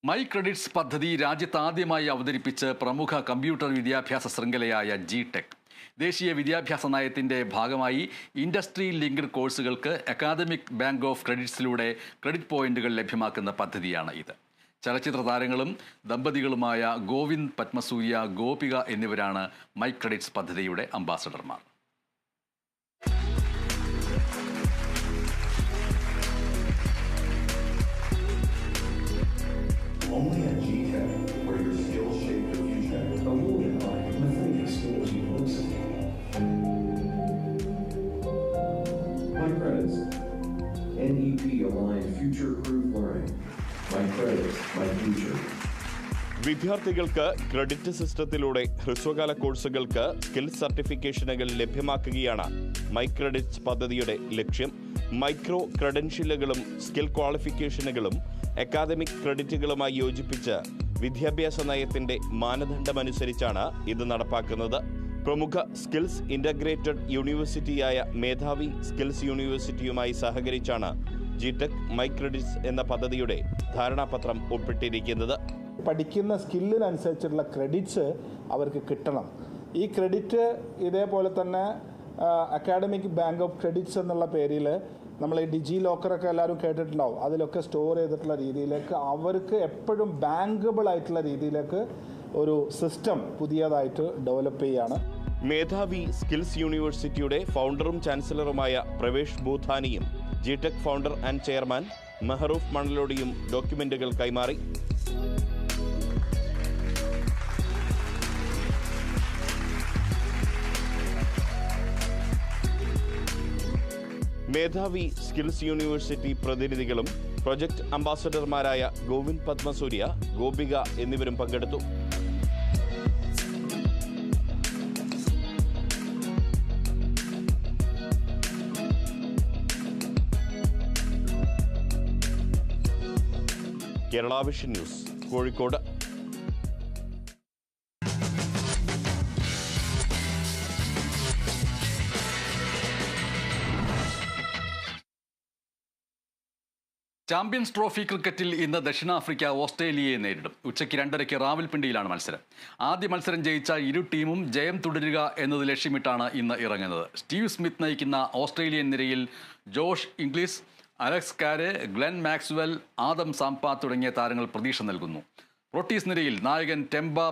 My credits പദ്ധതി രാജ്യത്താദ്യമായി അവതരിപ്പിച്ച് പ്രമുഖ കമ്പ്യൂട്ടർ വിദ്യാഭ്യാസ ശൃംഖലയായ ജി-ടെക്. ദേശീയ വിദ്യാഭ്യാസ നയത്തിന്റെ ഭാഗമായി ഇൻഡസ്ട്രി ലിങ്ക്ഡ് കോഴ്സുകൾക്ക് അക്കാദമിക് ബാങ്ക് ഓഫ് ക്രെഡിറ്റ്സിലൂടെ ക്രെഡിറ്റ് പോയിന്റുകൾ ലഭ്യമാക്കുന്ന പദ്ധതിയാണ് ഇത്. ചലച്ചിത്ര താരങ്ങളും ദമ്പതികളുമായ ഗോവിന്ദ് പത്മസൂര്യ, ഗോപിക എന്നിവരാണ് മൈ ക്രെഡിറ്റ്സ് പദ്ധതിയുടെ അംബാസഡർമാർ. Only at G-Tech, where your skills shape the future. Awarded by Mathematics Schools University. My credits. NEP aligned future-proof learning. My credits, my future. വിദ്യാർത്ഥികൾക്ക് ക്രെഡിറ്റ് സിസ്റ്റത്തിലൂടെ ഹ്രസ്വകാല കോഴ്സുകൾക്ക് സ്കിൽ സർട്ടിഫിക്കേഷനുകൾ ലഭ്യമാക്കുകയാണ് മൈ ക്രെഡിറ്റ്സ് പദ്ധതിയുടെ ലക്ഷ്യം. മൈക്രോ ക്രെഡൻഷ്യലുകളും സ്കിൽ ക്വാളിഫിക്കേഷനുകളും അക്കാദമിക് ക്രെഡിറ്റുകളുമായി യോജിപ്പിച്ച് വിദ്യാഭ്യാസ നയത്തിന്റെ മാനദണ്ഡമനുസരിച്ചാണ് ഇത് നടപ്പാക്കുന്നത്. പ്രമുഖ സ്കിൽസ് ഇൻ്റഗ്രേറ്റഡ് യൂണിവേഴ്സിറ്റിയായ മേധാവി സ്കിൽസ് യൂണിവേഴ്സിറ്റിയുമായി സഹകരിച്ചാണ് ജി-ടെക് മൈ ക്രെഡിറ്റ്സ് എന്ന പദ്ധതിയുടെ ധാരണാപത്രം ഒപ്പിട്ടിരിക്കുന്നത്. പഠിക്കുന്ന സ്കില്ലിനനുസരിച്ചുള്ള ക്രെഡിറ്റ്സ് അവർക്ക് കിട്ടണം. ഈ ക്രെഡിറ്റ് ഇതേപോലെ തന്നെ അക്കാഡമിക് ബാങ്ക് ഓഫ് ക്രെഡിറ്റ്സ് എന്നുള്ള പേരിൽ നമ്മൾ ഈ ഡിജി ലോക്കറൊക്കെ എല്ലാവരും കേട്ടിട്ടുണ്ടാവും. അതിലൊക്കെ സ്റ്റോർ ചെയ്തിട്ടുള്ള രീതിയിലേക്ക് അവർക്ക് എപ്പോഴും ബാങ്കബിൾ ആയിട്ടുള്ള രീതിയിലേക്ക് ഒരു സിസ്റ്റം പുതിയതായിട്ട് ഡെവലപ്പ് ചെയ്യുകയാണ്. മേധാവി സ്കിൽസ് യൂണിവേഴ്സിറ്റിയുടെ ഫൗണ്ടറും ചാൻസലറുമായ പ്രവേഷ് ഭൂധാനിയും G Tec founder and chairman Mehroof മണലോടിയും ഡോക്യുമെന്റുകൾ കൈമാറി. മേധാവി സ്കിൽസ് യൂണിവേഴ്സിറ്റി പ്രതിനിധികളും പ്രൊജക്ട് അംബാസഡർമാരായ ഗോവിന്ദ് പത്മസൂര്യ, ഗോപിക എന്നിവരും പങ്കെടുത്തു. Kerala vision news, Kozhikode. Champions trophy ക്രിക്കറ്റിൽ ഇന്ന് ദക്ഷിണാഫ്രിക്ക ഓസ്ട്രേലിയയെ നേരിടും. ഉച്ചയ്ക്ക് 2:30 റാവൽപിണ്ടിയിലാണ് മത്സരം. ആദ്യ മത്സരം ജയിച്ച ഇരു ടീമും ജയം തുടരുക എന്നത് ലക്ഷ്യമിട്ടാണ് ഇന്ന് ഇറങ്ങുന്നത്. സ്റ്റീവ് സ്മിത്ത് നയിക്കുന്ന ഓസ്ട്രേലിയൻ നിരയിൽ Josh Inglis, Alex Carey, Glenn Maxwell, Adam Zampa തുടങ്ങിയ താരങ്ങൾ പ്രതീക്ഷ നൽകുന്നു. റോട്ടീസ് നിരയിൽ നായകൻ ടെംബ